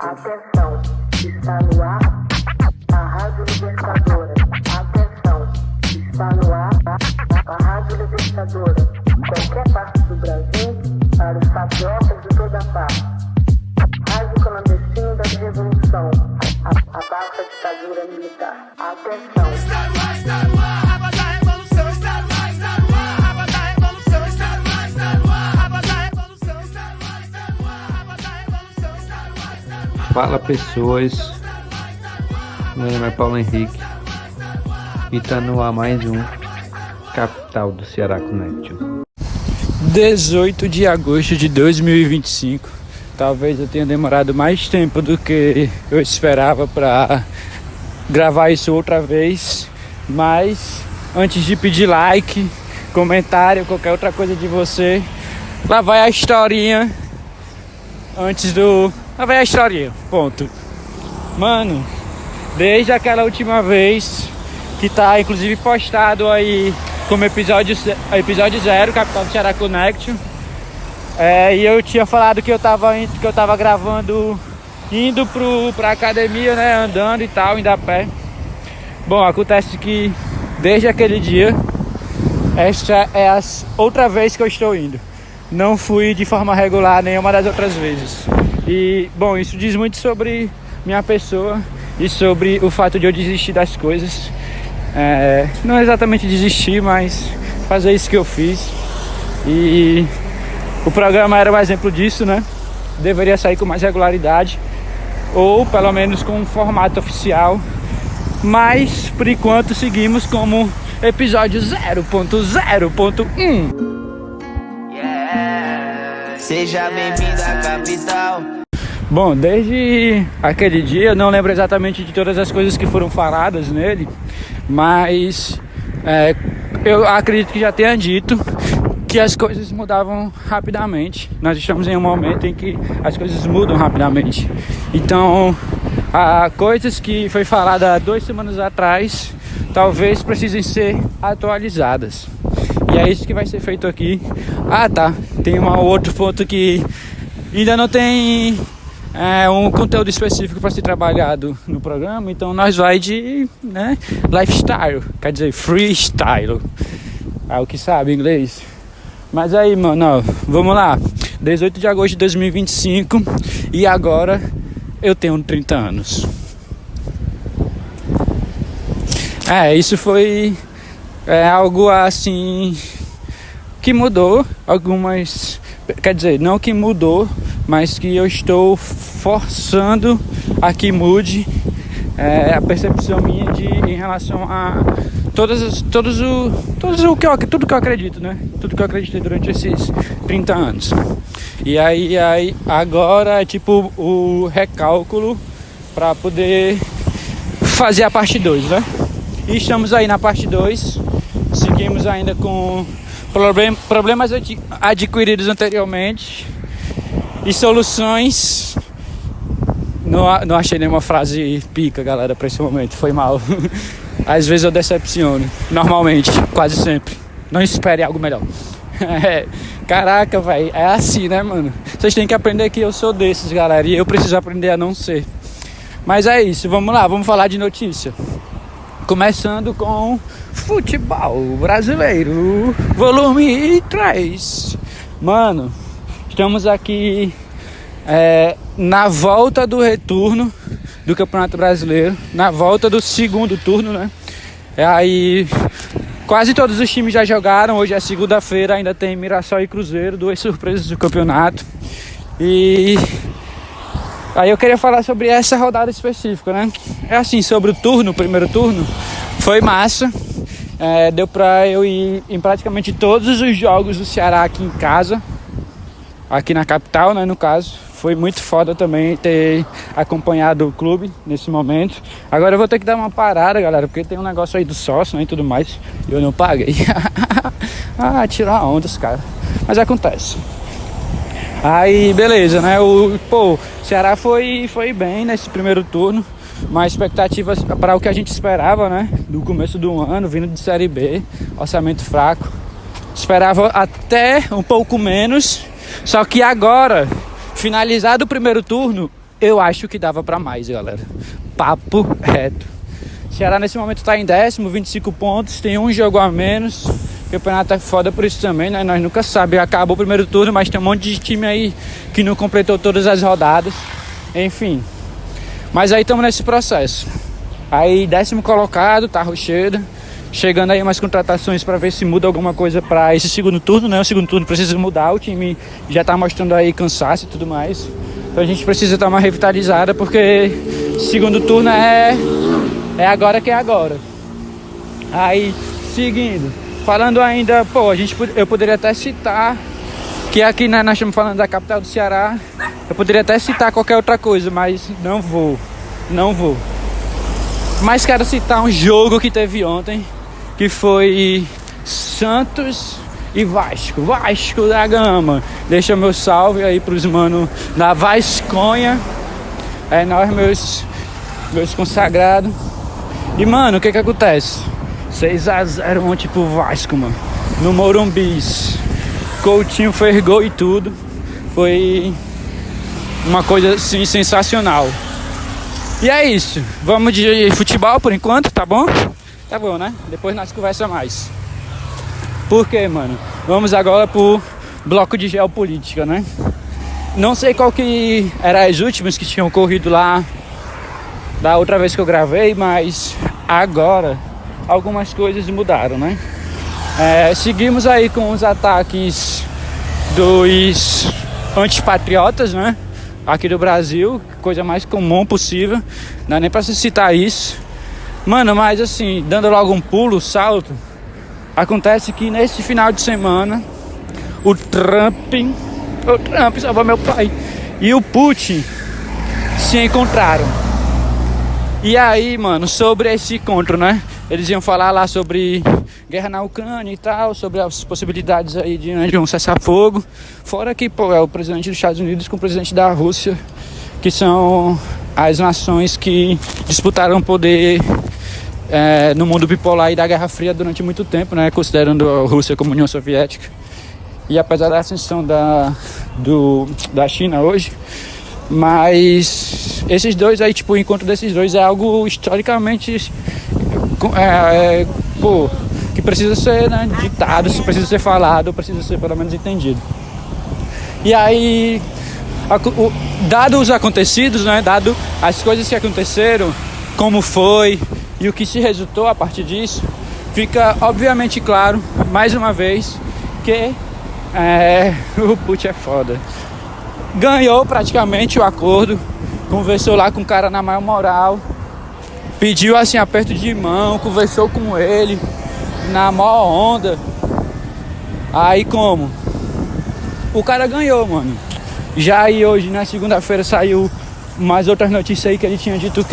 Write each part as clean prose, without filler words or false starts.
Atenção, está no ar a Rádio Libertadora. Atenção, está no ar a Rádio Libertadora. Qualquer parte do Brasil, para os patriotas de toda parte. Rádio clandestina da Revolução. Abafa a ditadura militar. Atenção. Está no ar, aba da Revolução. Está no ar, aba da Revolução. Está no ar, aba da Revolução. Está no ar, aba da Revolução. Está no ar. Fala pessoas, meu nome é Paulo Henrique e tá no ar mais um Capital do Ceará Connection. 18 de agosto de 2025. Talvez eu tenha demorado mais tempo do que eu esperava para gravar isso outra vez. Mas antes de pedir like, comentário, qualquer outra coisa de você, lá vai a historinha. Lá vai a historinha, ponto. Mano, desde aquela última vez que tá inclusive postado aí como episódio 0, Capital do Ceará Connection. E eu tinha falado que eu tava gravando indo pra academia, né, andando e tal, indo a pé. Bom, acontece que desde aquele dia, esta é a outra vez que eu estou indo. Não fui de forma regular nenhuma das outras vezes. E, bom, isso diz muito sobre minha pessoa e sobre o fato de eu desistir das coisas. Não exatamente desistir, mas fazer isso que eu fiz. E o programa era um exemplo disso, né? Deveria sair com mais regularidade, ou pelo menos com um formato oficial. Mas, por enquanto, seguimos como episódio 0.0.1. Seja bem-vindo à capital. Bom, desde aquele dia, eu não lembro exatamente de todas as coisas que foram faladas nele, mas eu acredito que já tenha dito que as coisas mudavam rapidamente. Nós estamos em um momento em que as coisas mudam rapidamente. Então, coisas que foi falada há 2 semanas atrás talvez precisem ser atualizadas. E é isso que vai ser feito aqui. Tem um outro ponto que ainda não tem um conteúdo específico para ser trabalhado no programa. Então nós vai de lifestyle, quer dizer freestyle. O que sabe inglês. Mas aí, mano, vamos lá. 18 de agosto de 2025 e agora eu tenho 30 anos. Isso foi algo assim que mudou algumas, quer dizer, não que mudou, mas que eu estou forçando a que mude a percepção minha em relação a tudo que eu acredito, né? Tudo que eu acreditei durante esses 30 anos. E aí agora é tipo o recálculo para poder fazer a parte 2, né? E estamos aí na parte 2. Seguimos ainda com problemas adquiridos anteriormente e soluções. Não achei nenhuma frase pica, galera, pra esse momento. Foi mal. Às vezes eu decepciono. Normalmente, quase sempre. Não espere algo melhor. Caraca, velho. É assim, né, mano? Vocês têm que aprender que eu sou desses, galera. E eu preciso aprender a não ser. Mas é isso, vamos lá. Vamos falar de notícia. Começando com futebol brasileiro, volume 3. Mano, estamos aqui na volta do retorno do Campeonato Brasileiro, na volta do segundo turno, né? Aí quase todos os times já jogaram. Hoje é segunda-feira, ainda tem Mirassol e Cruzeiro, 2 surpresas do campeonato. E aí eu queria falar sobre essa rodada específica, né? Sobre o primeiro turno, foi massa. Deu pra eu ir em praticamente todos os jogos do Ceará aqui em casa, aqui na capital, né, no caso. Foi muito foda também ter acompanhado o clube nesse momento. Agora eu vou ter que dar uma parada, galera, porque tem um negócio aí do sócio, né, e tudo mais. E eu não paguei. Tirar onda, cara. Mas acontece. Aí, beleza, né? O Ceará foi bem nesse primeiro turno. Uma expectativa para o que a gente esperava, né? Do começo do ano, vindo de Série B, orçamento fraco. Esperava até um pouco menos. Só que agora finalizado o primeiro turno, eu acho que dava pra mais, galera. Papo reto. Ceará nesse momento tá em 10º, 25 pontos, tem um jogo a menos. O campeonato é foda por isso também, né? Nós nunca sabemos. Acabou o primeiro turno, mas tem um monte de time aí que não completou todas as rodadas. Enfim. Mas aí estamos nesse processo. Aí 10º colocado, tá Rocheda. Chegando aí umas contratações para ver se muda alguma coisa para esse segundo turno, né? O segundo turno precisa mudar, o time já tá mostrando aí cansaço e tudo mais. Então a gente precisa dar uma revitalizada, porque segundo turno é agora que é agora. Aí, seguindo, falando ainda, eu poderia até citar que aqui, né, nós estamos falando da capital do Ceará. Eu poderia até citar qualquer outra coisa, mas não vou. Mas quero citar um jogo que teve ontem, que foi Santos e Vasco. Vasco da Gama. Deixa meu salve aí pros manos da Vasconha. É nós, meus consagrados. E, mano, o que acontece? 6-0 ontem pro Vasco, mano. No Morumbi. Coutinho fez gol e tudo. Foi uma coisa, assim, sensacional. E é isso. Vamos de futebol por enquanto, tá bom? Tá bom, né? Depois nós conversamos mais. Por quê, mano? Vamos agora pro bloco de geopolítica, né? Não sei qual que era as últimas que tinham ocorrido lá da outra vez que eu gravei, mas agora algumas coisas mudaram, né? Seguimos aí com os ataques dos antipatriotas, né? Aqui do Brasil, coisa mais comum possível, não é nem pra se citar isso. Mano, mas assim, dando logo um pulo, salto, acontece que nesse final de semana o Trump salvou meu pai, e o Putin se encontraram. E aí, mano, sobre esse encontro, né? Eles iam falar lá sobre guerra na Ucrânia e tal, sobre as possibilidades aí de um cessar-fogo. Fora que, é o presidente dos Estados Unidos com o presidente da Rússia, que são as nações que disputaram poder no mundo bipolar e da Guerra Fria durante muito tempo, né? Considerando a Rússia como União Soviética. E apesar da ascensão da China hoje, mas esses dois aí, tipo, o encontro desses dois é algo historicamente que precisa ser, né, ditado, precisa ser falado, precisa ser pelo menos entendido. E aí, dado os acontecidos, né, dado as coisas que aconteceram, como foi e o que se resultou a partir disso, fica obviamente claro, mais uma vez, que o Putin é foda. Ganhou praticamente o acordo, conversou lá com o cara na maior moral, pediu assim aperto de mão, conversou com ele na maior onda. Aí como? O cara ganhou, mano. Já aí hoje, na segunda-feira, saiu mais outras notícias aí que ele tinha dito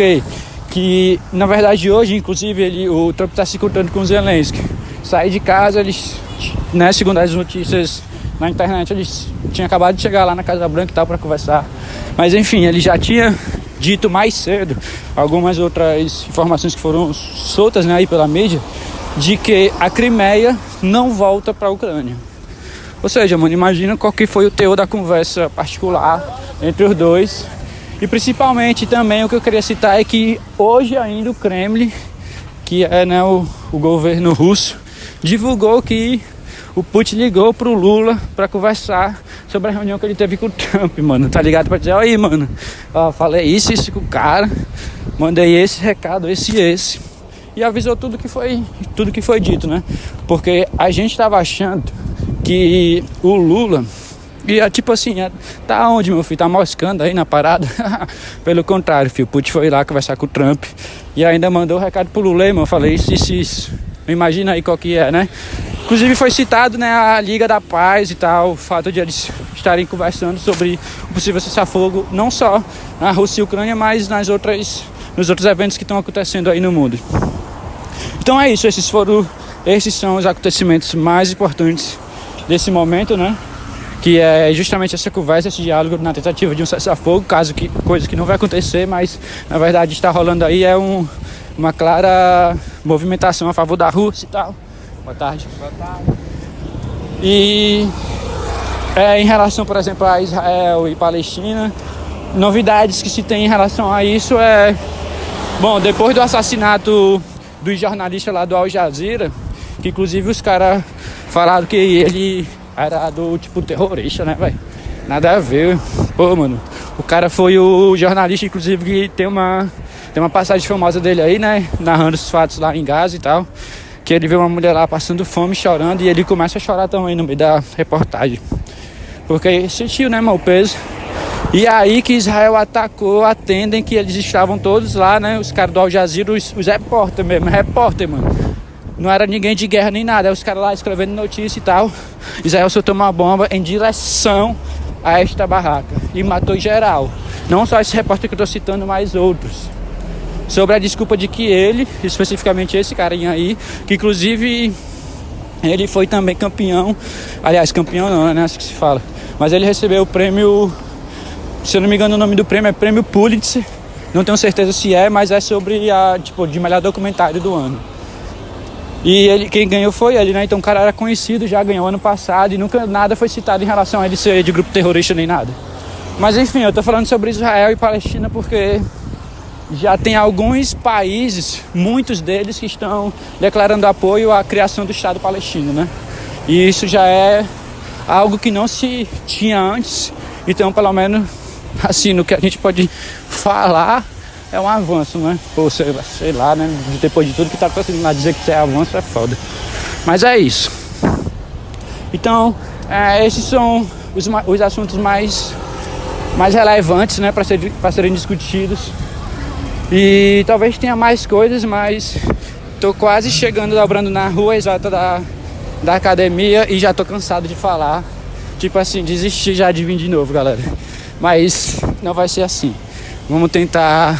que na verdade hoje, inclusive, o Trump tá se encontrando com o Zelensky. Sair de casa, eles, né, segundo as notícias na internet, eles tinham acabado de chegar lá na Casa Branca e tal para conversar. Mas enfim, ele já tinha dito mais cedo algumas outras informações que foram soltas, né, aí pela mídia, de que a Crimeia não volta para a Ucrânia. Ou seja, mano, imagina qual que foi o teor da conversa particular entre os dois. E principalmente também o que eu queria citar é que hoje ainda o Kremlin, que é, né, o governo russo, divulgou que o Putin ligou pro Lula pra conversar sobre a reunião que ele teve com o Trump, mano, tá ligado? Pra dizer, aí, mano, ó, falei isso com o cara, mandei esse recado, esse. E avisou tudo que foi dito, né? Porque a gente tava achando que o Lula ia, tipo assim, tá onde, meu filho? Tá moscando aí na parada? Pelo contrário, filho, o Putin foi lá conversar com o Trump e ainda mandou o recado pro Lula, mano, falei isso. Imagina aí qual que é, né? Inclusive foi citado, né, a Liga da Paz e tal, o fato de eles estarem conversando sobre o possível cessar-fogo, não só na Rússia e Ucrânia, mas nos outros eventos que estão acontecendo aí no mundo. Então é isso, esses são os acontecimentos mais importantes desse momento, né? Que é justamente essa conversa, esse diálogo na tentativa de um cessar-fogo, coisa que não vai acontecer, mas na verdade está rolando aí, uma clara movimentação a favor da Rússia e tal. Boa tarde. E em relação, por exemplo, a Israel e Palestina, novidades que se tem em relação a isso é... Bom, depois do assassinato do jornalista lá do Al Jazeera, que inclusive os caras falaram que ele era do tipo terrorista, né, velho? Nada a ver. Pô, mano, o cara foi o jornalista, inclusive, que tem uma passagem famosa dele aí, né? Narrando os fatos lá em Gaza e tal. Que ele vê uma mulher lá passando fome, chorando, e ele começa a chorar também no meio da reportagem. Porque sentiu, né, mano, o peso. E aí que Israel atacou a tenda em que eles estavam todos lá, né? Os caras do Al Jazeera, os repórter mesmo, repórter, mano. Não era ninguém de guerra nem nada, os caras lá escrevendo notícia e tal. Israel soltou uma bomba em direção a esta barraca e matou geral. Não só esse repórter que eu tô citando, mas outros. Sobre a desculpa de que ele, especificamente esse carinha aí, que inclusive ele foi também campeão. Aliás, campeão não, né? Acho que se fala. Mas ele recebeu o prêmio, se eu não me engano o nome do prêmio é Prêmio Pulitzer. Não tenho certeza se é, mas é sobre a, tipo, de melhor documentário do ano. E ele, quem ganhou foi ele, né? Então o cara era conhecido, já ganhou ano passado e nunca nada foi citado em relação a ele ser de grupo terrorista nem nada. Mas enfim, eu tô falando sobre Israel e Palestina porque já tem alguns países, muitos deles, que estão declarando apoio à criação do Estado palestino, né? E isso já é algo que não se tinha antes. Então, pelo menos, assim, no que a gente pode falar, é um avanço, né? Ou sei lá, né? Depois de tudo que tá acontecendo lá, dizer que isso é avanço é foda. Mas é isso. Então, esses são os assuntos mais relevantes, né? Para serem discutidos. E talvez tenha mais coisas, mas tô quase chegando, dobrando na rua exata da academia e já tô cansado de falar. Tipo assim, desistir já de vir de novo, galera. Mas não vai ser assim. Vamos tentar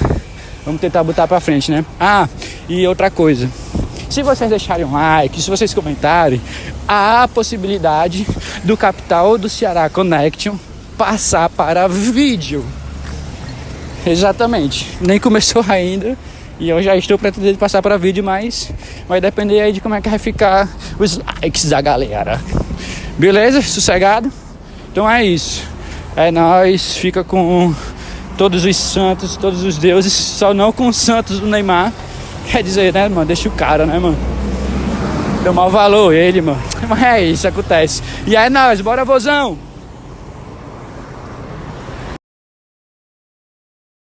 botar pra frente, né? Ah, e outra coisa. Se vocês deixarem um like, se vocês comentarem, há a possibilidade do Capital do Ceará Connection passar para vídeo. Exatamente. Nem começou ainda. E eu já estou pretendendo passar para vídeo, mas vai depender aí de como é que vai ficar os likes da galera. Beleza? Sossegado? Então é isso. É nóis. Fica com todos os santos, todos os deuses. Só não com os santos do Neymar. Quer dizer, né, mano? Deixa o cara, né, mano? Deu mau valor ele, mano. Mas é isso, acontece. E é nóis. Bora, vozão!